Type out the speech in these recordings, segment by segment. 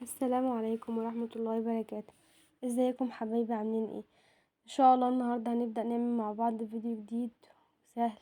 السلام عليكم ورحمة الله وبركاته. ازيكم حبايبي، عاملين ايه؟ ان شاء الله النهاردة هنبدأ نعمل مع بعض فيديو جديد سهل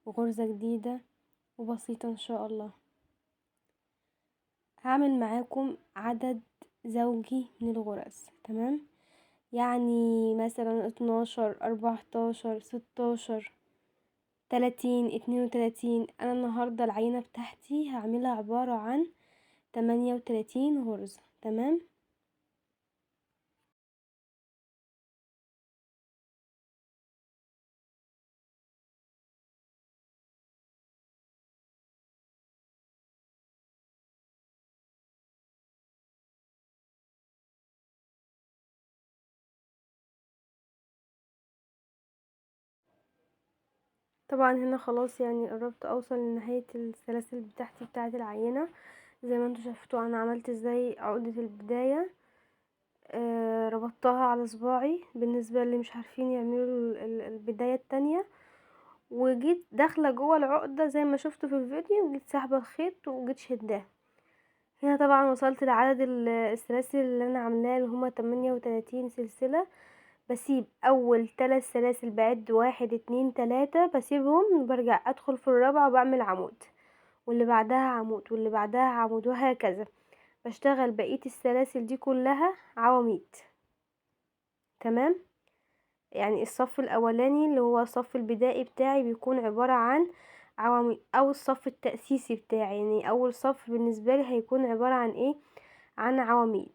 وغرزة جديدة وبسيطة ان شاء الله. هعمل معاكم عدد زوجي من الغرز، تمام؟ يعني مثلا 12 14 16 30 32. انا النهاردة العينة بتاعتي هعملها عبارة عن 38 غرزة، تمام؟ طبعا هنا خلاص، يعني قربت اوصل لنهاية السلاسل بتاعتي بتاعة العينة. زي ما انتوا شفتوا انا عملت ازاي عقدة البداية. ربطتها على صباعي بالنسبة اللي مش عارفين يعملوا البداية التانية، وجيت داخلة جوه العقدة زي ما شفتوا في الفيديو، وجيت سحبة الخيط وجيت شداه. هنا طبعا وصلت لعدد السلاسل اللي انا عاملاها، اللي هما 38 سلسلة. بسيب اول 3 سلاسل، بعد 1 2 3، بسيبهم وبرجع ادخل في الرابعة وبعمل عمود، واللي بعدها عمود، واللي بعدها عمود، وهكذا. بشتغل بقية السلاسل دي كلها عواميد، تمام؟ يعني الصف الاولاني اللي هو الصف البدائي بتاعي بيكون عبارة عن عواميد، او الصف التأسيسي بتاعي، يعني اول صف بالنسبة لي هيكون عبارة عن ايه؟ عن عواميد.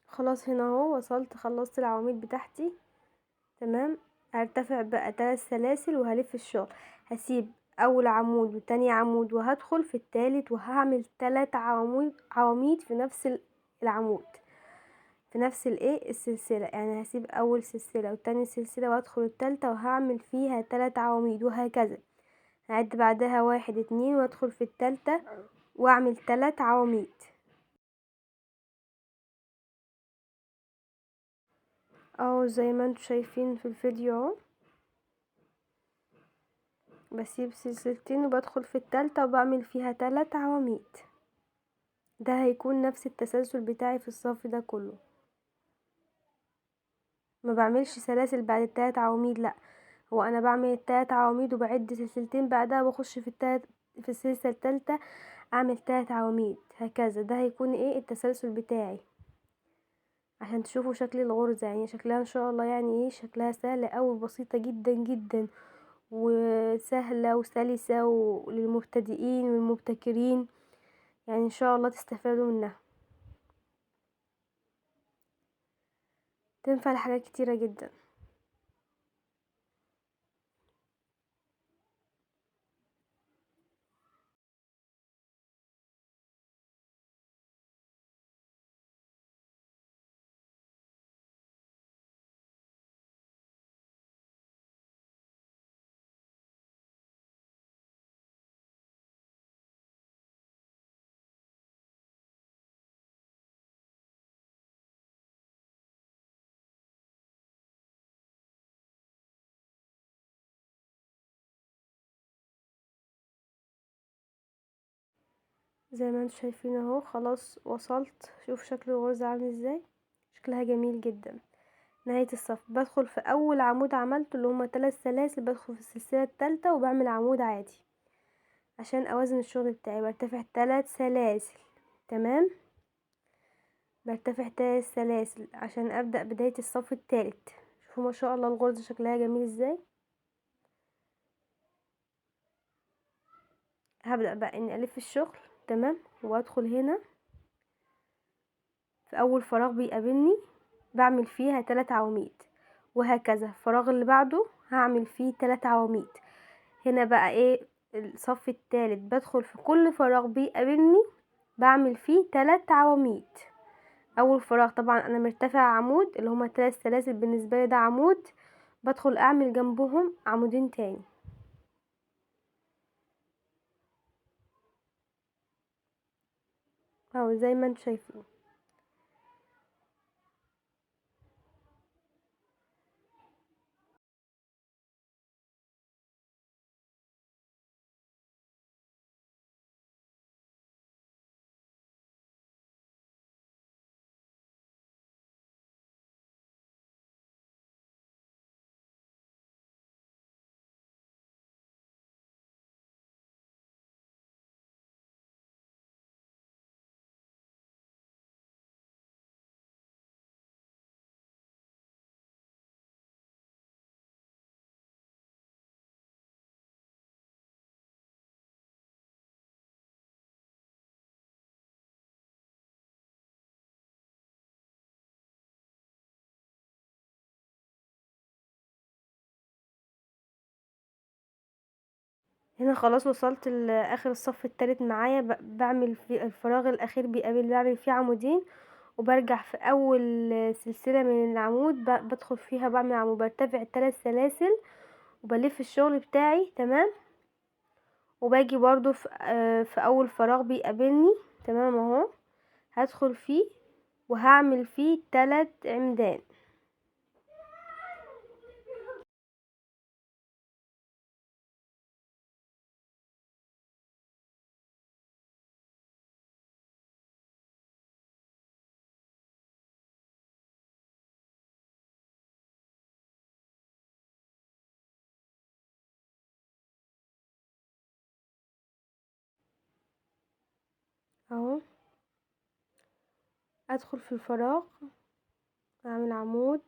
خلاص هنا اهو وصلت، خلصت العواميد بتاعتي، تمام. هرتفع بقى 3 سلاسل وهلف الشغل. هسيب اول عمود وتاني عمود، وهدخل في التالت وهعمل 3 عواميد في نفس العمود، في نفس السلسلة. يعني هسيب اول سلسلة وتاني سلسلة وادخل التالتة وهعمل فيها 3 عواميد، وهكذا. هعد بعدها 1 2 وادخل في التالتة واعمل 3 عواميد. اهو زي ما انتوا شايفين في الفيديو اهو، بسيب سلسلتين وبدخل في التالتة وبعمل فيها 3 عواميد. ده هيكون نفس التسلسل بتاعي في الصف ده كله. ما بعملش سلاسل بعد التلات عواميد، لا، هو انا بعمل التلات عواميد وبعد سلسلتين بعدها بخش في السلسلة التالتة اعمل 3 عواميد، هكذا. ده هيكون ايه التسلسل بتاعي، عشان تشوفوا شكل الغرزة. يعني شكلها ان شاء الله، يعني ايه، شكلها سهل اوي، بسيطة جدا جدا، وسهلة وسلسة وللمبتدئين والمبتكرين. يعني ان شاء الله تستفادوا منها، تنفع لحاجات كتيرة جدا. زي ما انتوا شايفين اهو، خلاص وصلت. شوف شكل الغرزة عامل ازاي، شكلها جميل جدا. نهاية الصف بدخل في اول عمود عملته، اللي هما 3 سلاسل، بدخل في السلسلة التالتة وبعمل عمود عادي عشان اوازن الشغل بتاعي. برتفع 3 سلاسل، تمام. برتفع 3 سلاسل عشان ابدأ بداية الصف التالت. شوفوا ما شاء الله الغرزة شكلها جميل ازاي. هبدأ بقى اني الف الشغل، تمام، وادخل هنا في اول فراغ بيقابلني بعمل فيها 3 عواميد، وهكذا الفراغ اللي بعده هعمل فيه 3 عواميد. هنا بقى ايه، الصف التالت بدخل في كل فراغ بيقابلني بعمل فيه 3 عواميد. اول فراغ طبعا انا مرتفع عمود اللي هما 3 سلاسل، بالنسبه لي ده عمود، بدخل اعمل جنبهم عمودين تاني اهو زي ما انتوا شايفين. هنا خلاص وصلت لاخر الصف التالت معايا، بعمل في الفراغ الاخير بعمل فيه عمودين، وبرجع في اول سلسله من العمود بدخل فيها بعمل عمود، برتفع 3 سلاسل وبلف الشغل بتاعي تمام. وباجي برضو في اول فراغ بيقابلني تمام اهو، هدخل فيه وهعمل فيه 3 عمدان. اهو ادخل في الفراغ اعمل عمود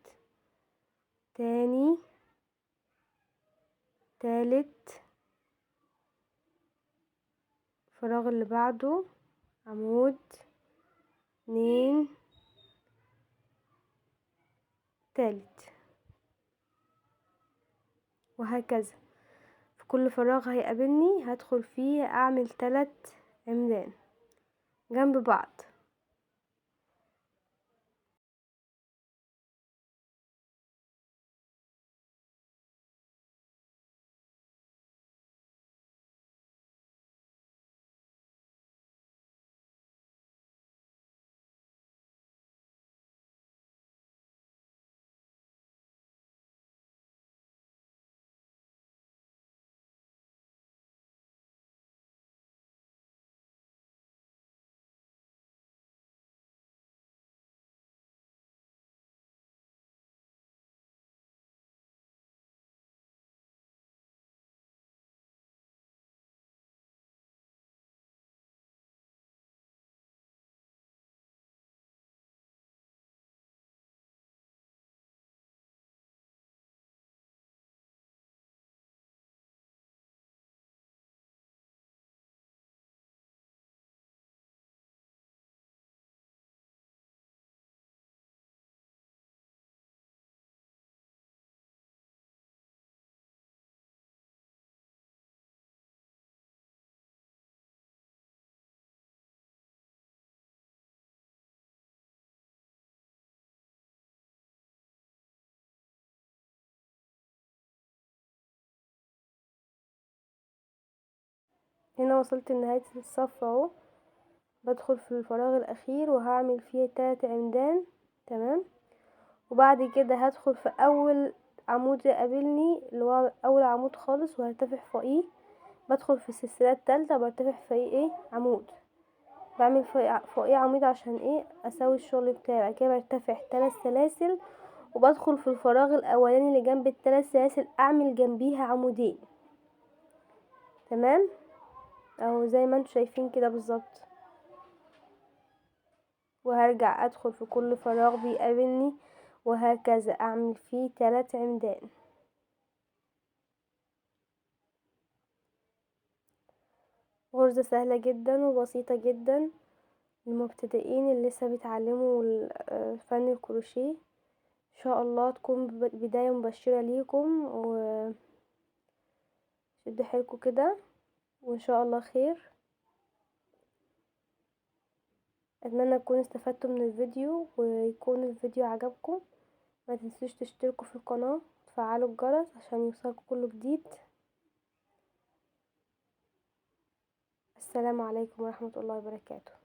تاني تالت، الفراغ اللي بعده عمود 2 تالت، وهكذا في كل فراغ هيقابلني هدخل فيه اعمل 3 عمدان جنب بعض. هنا وصلت لنهاية الصف اهو، بدخل في الفراغ الاخير وهعمل فيه 3 عمدان تمام. وبعد كده هدخل في اول عمود يقابلني اللي هو اول عمود خالص وهرتفع فوقيه، بدخل في السلسلة التالتة برتفع فوقيه عمود، بعمل فوقيه عمود عشان اسوي الشغل بتاعي. بعد كده برتفع 3 سلاسل وبدخل في الفراغ الاولاني اللي جنب ال3 سلاسل اعمل جنبيها عمودين تمام، اهو زي ما انتوا شايفين كده بالظبط. وهرجع ادخل في كل فراغ بيقابلني وهكذا اعمل فيه 3 عمدان. غرزة سهلة جدا وبسيطة جدا للمبتدئين اللي لسه بيتعلموا فن الكروشيه، ان شاء الله تكون بداية مبشرة ليكم، وشدوا حيلكم كده وان شاء الله خير. اتمنى تكونوا استفدتوا من الفيديو ويكون الفيديو عجبكم. ما تنسوش تشتركوا في القناة وتفعلوا الجرس عشان يوصلكوا كل جديد. السلام عليكم ورحمة الله وبركاته.